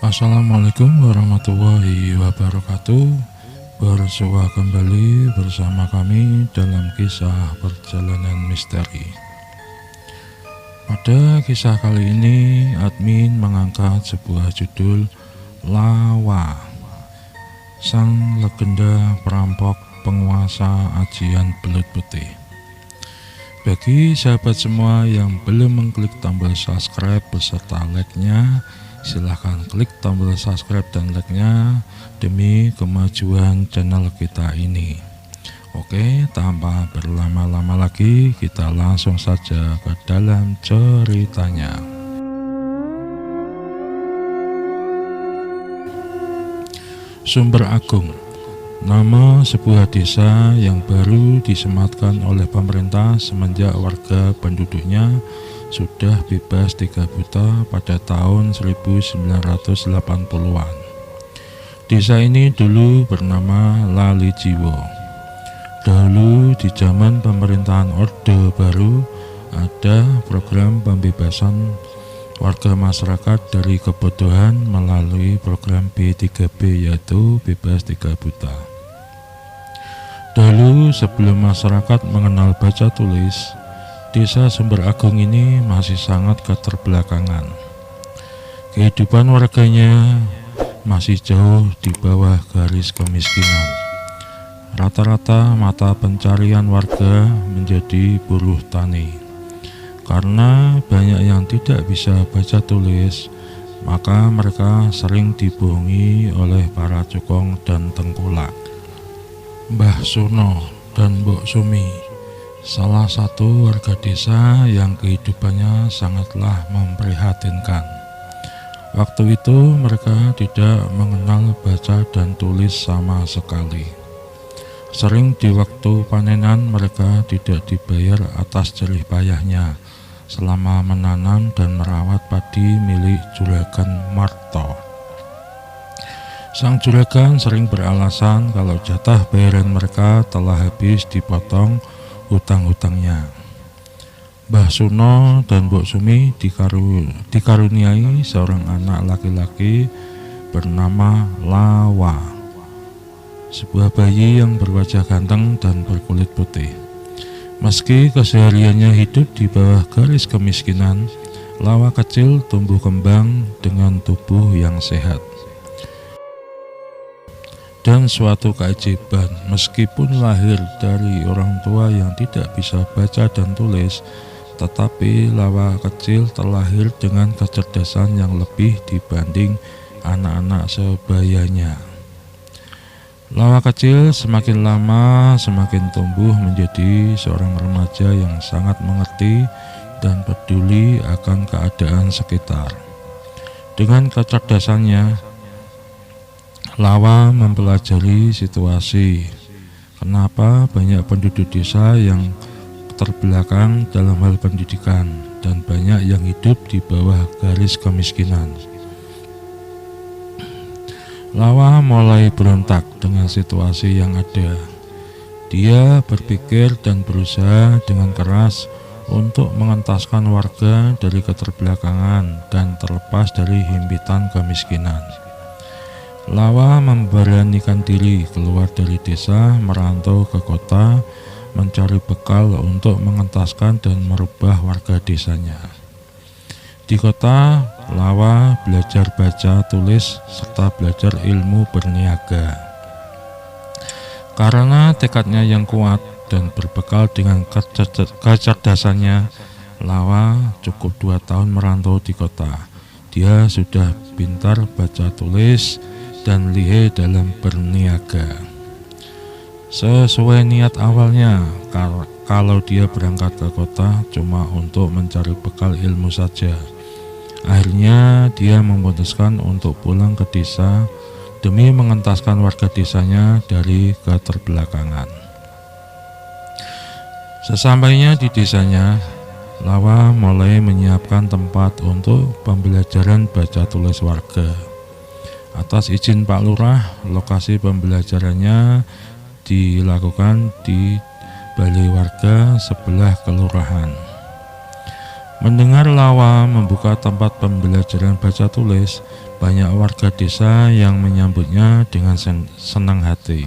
Assalamualaikum warahmatullahi wabarakatuh. Bersua kembali bersama kami dalam kisah perjalanan misteri. Pada kisah kali ini, admin mengangkat sebuah judul Lawa, sang legenda perampok penguasa ajian belut putih. Bagi sahabat semua yang belum mengklik tombol subscribe beserta like-nya, silahkan klik tombol subscribe dan like-nya demi kemajuan channel kita ini. Oke, tanpa berlama-lama lagi, kita langsung saja ke dalam ceritanya. Sumber Agung, nama sebuah desa yang baru disematkan oleh pemerintah semenjak warga penduduknya sudah bebas 3 buta pada tahun 1980-an. Desa ini dulu bernama Lalijiwo. Dahulu di zaman pemerintahan Orde Baru ada program pembebasan warga masyarakat dari kebodohan melalui program B3B, yaitu bebas 3 buta. Dahulu sebelum masyarakat mengenal baca tulis, desa Sumber Agung ini masih sangat keterbelakangan. Kehidupan warganya masih jauh di bawah garis kemiskinan. Rata-rata mata pencarian warga menjadi buruh tani. Karena banyak yang tidak bisa baca tulis, maka mereka sering dibohongi oleh para cukong dan tengkulak. Mbah Suno dan Mbok Sumi, salah satu warga desa yang kehidupannya sangatlah memprihatinkan. Waktu itu mereka tidak mengenal baca dan tulis sama sekali. Sering di waktu panenan mereka tidak dibayar atas jerih payahnya selama menanam dan merawat padi milik juragan Marto. Sang juragan sering beralasan kalau jatah bayaran mereka telah habis dipotong hutang-hutangnya. Mbah Suno dan Mbok Sumi dikaruniai seorang anak laki-laki bernama Lawa, sebuah bayi yang berwajah ganteng dan berkulit putih. Meski kesehariannya hidup di bawah garis kemiskinan, Lawa kecil tumbuh kembang dengan tubuh yang sehat. Dan suatu keajaiban, meskipun lahir dari orang tua yang tidak bisa baca dan tulis, tetapi Lawa kecil terlahir dengan kecerdasan yang lebih dibanding anak-anak sebayanya. Lawa kecil semakin lama semakin tumbuh menjadi seorang remaja yang sangat mengerti dan peduli akan keadaan sekitar. Dengan kecerdasannya, Lawa mempelajari situasi kenapa banyak penduduk desa yang terbelakang dalam hal pendidikan dan banyak yang hidup di bawah garis kemiskinan. Lawa mulai berontak dengan situasi yang ada. Dia berpikir dan berusaha dengan keras untuk mengentaskan warga dari keterbelakangan dan terlepas dari himpitan kemiskinan. Lawa memberanikan diri keluar dari desa, merantau ke kota, mencari bekal untuk mengentaskan dan merubah warga desanya. Di kota, Lawa belajar baca tulis serta belajar ilmu berniaga. Karena tekadnya yang kuat dan berbekal dengan kecerdasannya, Lawa cukup 2 tahun merantau di kota. Dia sudah pintar baca tulis dan lihai dalam berniaga. Sesuai niat awalnya, kalau dia berangkat ke kota cuma untuk mencari bekal ilmu saja. Akhirnya dia memutuskan untuk pulang ke desa demi mengentaskan warga desanya dari keterbelakangan. Sesampainya di desanya, Lawa mulai menyiapkan tempat untuk pembelajaran baca tulis warga. Atas izin Pak Lurah, lokasi pembelajarannya dilakukan di balai warga sebelah kelurahan. Mendengar Lawa membuka tempat pembelajaran baca tulis, banyak warga desa yang menyambutnya dengan senang hati.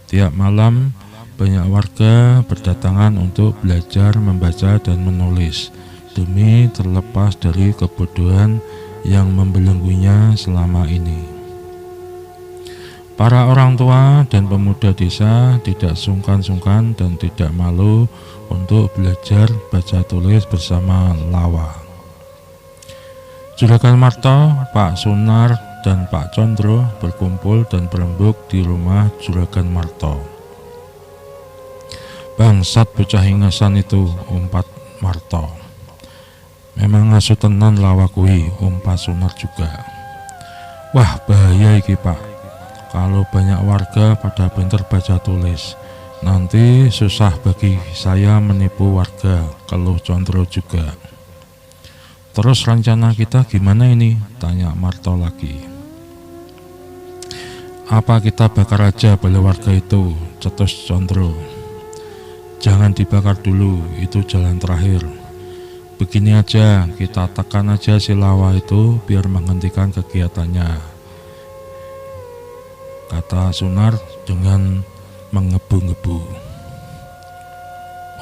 Tiap malam, banyak warga berdatangan untuk belajar membaca dan menulis, demi terlepas dari kebodohan yang membelenggunya selama ini. Para orang tua dan pemuda desa tidak sungkan-sungkan dan tidak malu untuk belajar baca tulis bersama Lawa. Juragan Marto, Pak Sunar, dan Pak Condro berkumpul dan berembuk di rumah Juragan Marto. "Bangsat bocah ingesan itu," umpat Marto. "Memang ngasu tenan Lawa kuwi," umpat Sunar juga. "Wah, bahaya iki, Pak. Kalau banyak warga pada pinter baca tulis, nanti susah bagi saya menipu warga," keluh Condro juga. "Terus rencana kita gimana ini?" tanya Marto lagi. "Apa kita bakar aja balai warga itu?" cetus Condro. "Jangan dibakar dulu, itu jalan terakhir. Begini aja, kita tekan aja si Lawa itu biar menghentikan kegiatannya," kata Sunar dengan mengebu-ngebu.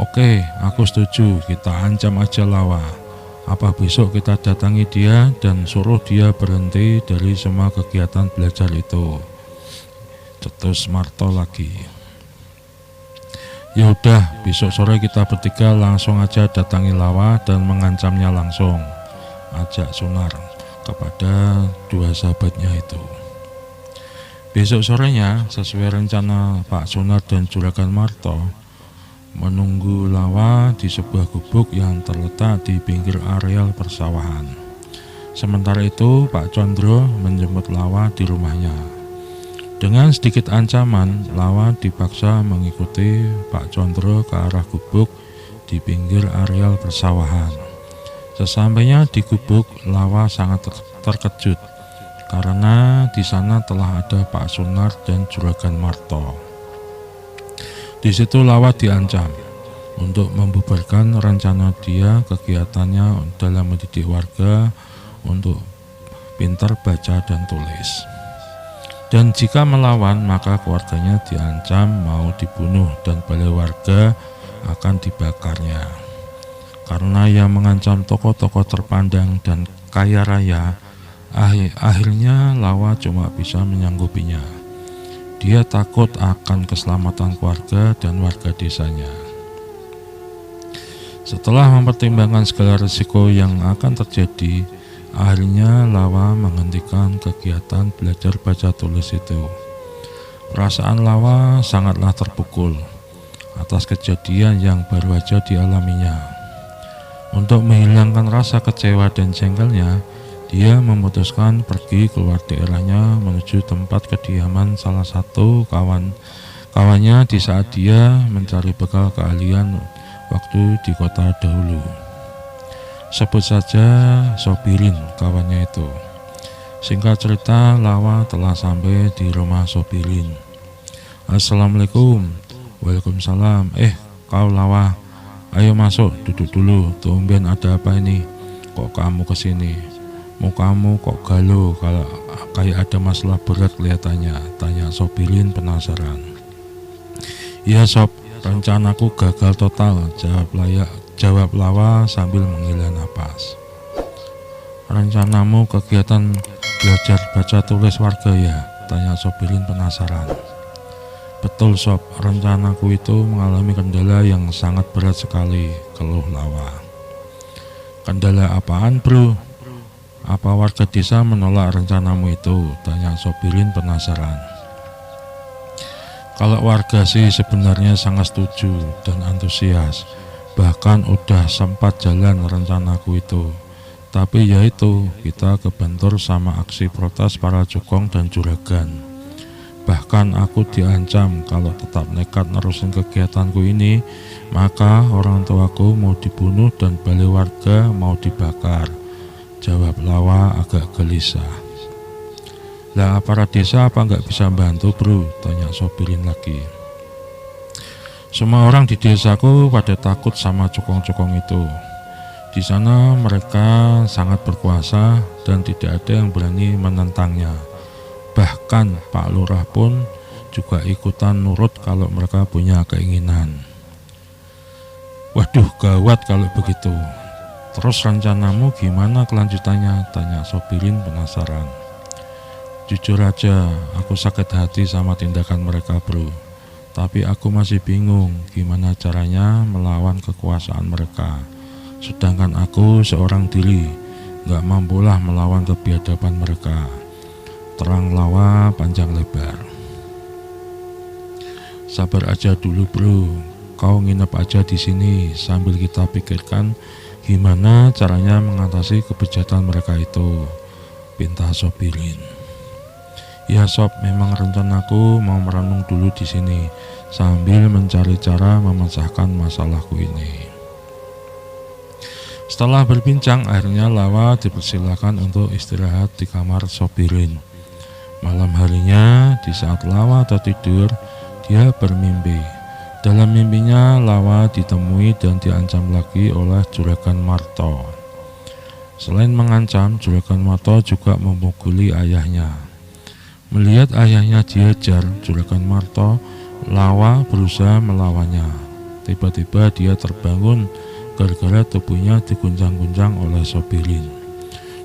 "Oke, aku setuju, kita ancam aja Lawa. Apa besok kita datangi dia dan suruh dia berhenti dari semua kegiatan belajar itu?" cetus Marto lagi. "Ya udah, besok sore kita bertiga langsung aja datangi Lawa dan mengancamnya langsung," ajak Sunar kepada dua sahabatnya itu. Besok sorenya, sesuai rencana Pak Sunar dan Juragan Marto, menunggu Lawa di sebuah gubuk yang terletak di pinggir areal persawahan. Sementara itu, Pak Condro menjemput Lawa di rumahnya. Dengan sedikit ancaman, Lawa dipaksa mengikuti Pak Condro ke arah gubuk di pinggir areal persawahan. Sesampainya di gubuk, Lawa sangat terkejut karena di sana telah ada Pak Sunar dan Juragan Marto. Di situ Lawa diancam untuk membubarkan rencana dia kegiatannya dalam mendidik warga untuk pintar baca dan tulis. Dan jika melawan, maka keluarganya diancam mau dibunuh dan balai warga akan dibakarnya. Karena yang mengancam tokoh-tokoh terpandang dan kaya raya, akhirnya Lawa cuma bisa menyanggupinya. Dia takut akan keselamatan keluarga dan warga desanya. Setelah mempertimbangkan segala risiko yang akan terjadi, akhirnya Lawa menghentikan kegiatan belajar baca tulis itu. Perasaan Lawa sangatlah terpukul atas kejadian yang baru aja dialaminya. Untuk menghilangkan rasa kecewa dan jengkelnya, dia memutuskan pergi keluar daerahnya menuju tempat kediaman salah satu kawannya di saat dia mencari bekal keahlian waktu di kota dahulu. Sebut saja Sobirin kawannya itu. Singkat cerita, Lawa telah sampai di rumah Sobirin. "Assalamualaikum." "Waalaikumsalam." Kau Lawa, ayo masuk, duduk dulu. Tumben ada apa ini? Kok kamu kesini? Mukamu kok galau, kalau kayak ada masalah berat kelihatannya, tanya Sobirin penasaran. "Iya Sob, rencanaku gagal total," jawab Lawa sambil menghela napas. "Rencanamu kegiatan belajar baca tulis warga ya?" tanya Sobirin penasaran. "Betul Sob, rencanaku itu mengalami kendala yang sangat berat sekali," keluh Lawa. "Kendala apaan bro? Apa warga desa menolak rencanamu itu?" tanya Sobirin penasaran. "Kalau warga sih sebenarnya sangat setuju dan antusias. Bahkan udah sempat jalan rencanaku itu. Tapi ya itu, kita kebentur sama aksi protes para cukong dan juragan. Bahkan aku diancam kalau tetap nekat nerusin kegiatanku ini, maka orang tuaku mau dibunuh dan balai warga mau dibakar," jawab Lawa agak gelisah. "Lah aparat desa apa nggak bisa bantu bro?" tanya Sobirin lagi. "Semua orang di desaku pada takut sama cukong-cukong itu. Di sana mereka sangat berkuasa dan tidak ada yang berani menentangnya. Bahkan Pak Lurah pun juga ikutan nurut kalau mereka punya keinginan. Waduh, gawat kalau begitu. Terus rencanamu gimana kelanjutannya? Tanya Sobirin penasaran. Jujur aja, aku sakit hati sama tindakan mereka, bro. Tapi aku masih bingung gimana caranya melawan kekuasaan mereka. Sedangkan aku seorang diri, gak mampulah melawan kebiadaban mereka. Terang Lawa panjang lebar. Sabar aja dulu, bro. Kau nginep aja di sini sambil kita pikirkan gimana caranya mengatasi kebejatan mereka itu, pinta Sobirin. Ya Sob, memang rencanaku mau merenung dulu di sini sambil mencari cara memecahkan masalahku ini. Setelah berbincang, akhirnya Lawa dipersilakan untuk istirahat di kamar Sobirin. Malam harinya, di saat Lawa tertidur, dia bermimpi. Dalam mimpinya, Lawa ditemui dan diancam lagi oleh Juragan Marto. Selain mengancam, Juragan Marto juga memukuli ayahnya. Melihat ayahnya diajar Juragan Marto, Lawa berusaha melawannya. Tiba-tiba dia terbangun gara-gara tubuhnya diguncang-guncang oleh Sobirin.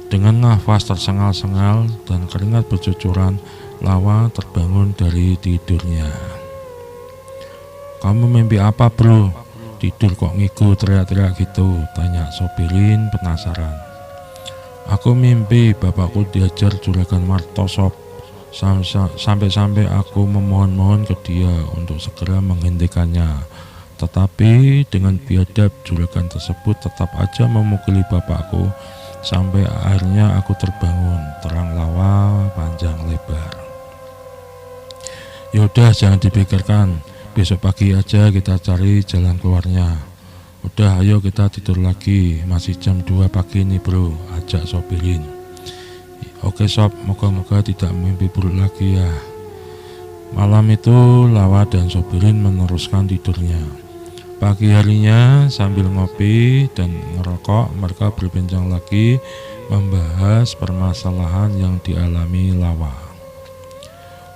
Dengan nafas tersengal-sengal dan keringat bercucuran, Lawa terbangun dari tidurnya. Kamu mimpi apa, bro? Tidur kok ngigo teriak-teriak gitu? Tanya Sobirin penasaran. Aku mimpi bapakku diajar Juragan Marto, Sob. Sampai-sampai aku memohon-mohon ke dia untuk segera menghentikannya. Tetapi dengan biadab juragan tersebut tetap aja memukuli bapakku sampai akhirnya aku terbangun. Terang Lawa panjang lebar. Yaudah, jangan dipikirkan, besok pagi aja kita cari jalan keluarnya. Udah, ayo kita tidur lagi, masih jam 2 pagi nih, bro, ajak Sobirin. Oke Sob, moga-moga tidak mimpi buruk lagi ya. Malam itu Lawa dan Sobirin meneruskan tidurnya. Pagi harinya sambil ngopi dan ngerokok, mereka berbincang lagi membahas permasalahan yang dialami Lawa.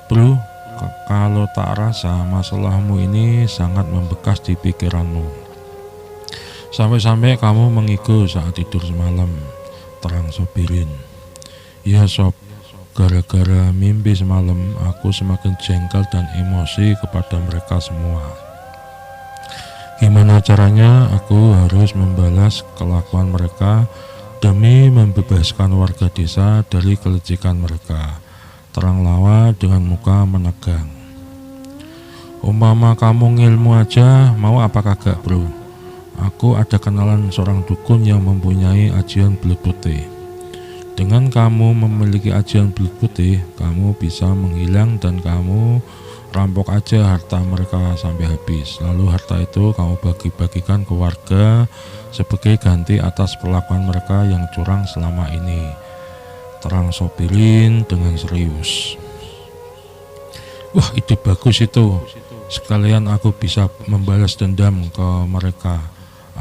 Bro, kalau tak rasa masalahmu ini sangat membekas di pikiranmu. Sampai-sampai kamu mengigo saat tidur semalam, terang Sobirin. Ya Sob, gara-gara mimpi semalam aku semakin jengkel dan emosi kepada mereka semua. Gimana caranya aku harus membalas kelakuan mereka demi membebaskan warga desa dari kelicikan mereka, terang Lawa dengan muka menegang. Umpama kamu ngilmu aja, mau apa kagak, bro? Aku ada kenalan seorang dukun yang mempunyai ajian belut putih. Dengan kamu memiliki ajian belut putih, kamu bisa menghilang dan kamu rampok aja harta mereka sampai habis. Lalu harta itu kamu bagi-bagikan ke warga sebagai ganti atas perlakuan mereka yang curang selama ini, terang Sobirin dengan serius. Wah, ide bagus itu. Sekalian aku bisa membalas dendam ke mereka.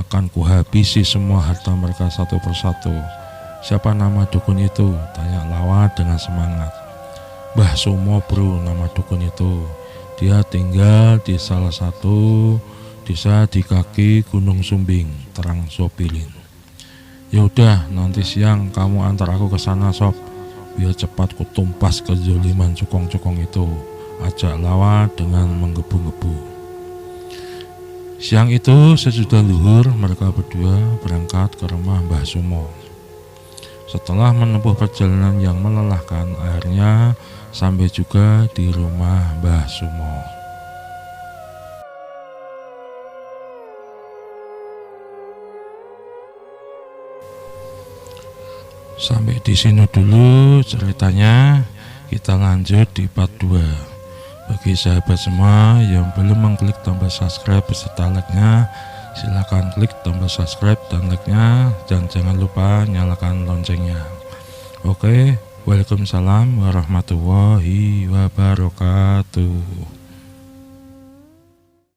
Akan kuhabisi semua harta mereka satu persatu. Siapa nama dukun itu? Tanya Lawa dengan semangat. Mbah Sumo, bro, nama dukun itu. Dia tinggal di salah satu desa di kaki Gunung Sumbing, terang Sobirin. Yaudah, nanti siang kamu antar aku ke sana, Sob, biar cepat kutumpas kezaliman cukong-cukong itu, ajak Lawa dengan menggebu-gebu. Siang itu sesudah luhur, mereka berdua berangkat ke rumah Mbah Sumo. Setelah menempuh perjalanan yang melelahkan, akhirnya sampai juga di rumah Mbah Sumo. Sampai di sini dulu ceritanya, kita lanjut di part 2. Bagi sahabat semua yang belum mengklik tombol subscribe beserta like-nya, silakan klik tombol subscribe dan like-nya, dan jangan lupa nyalakan loncengnya. Oke, waalaikumsalam warahmatullahi wabarakatuh.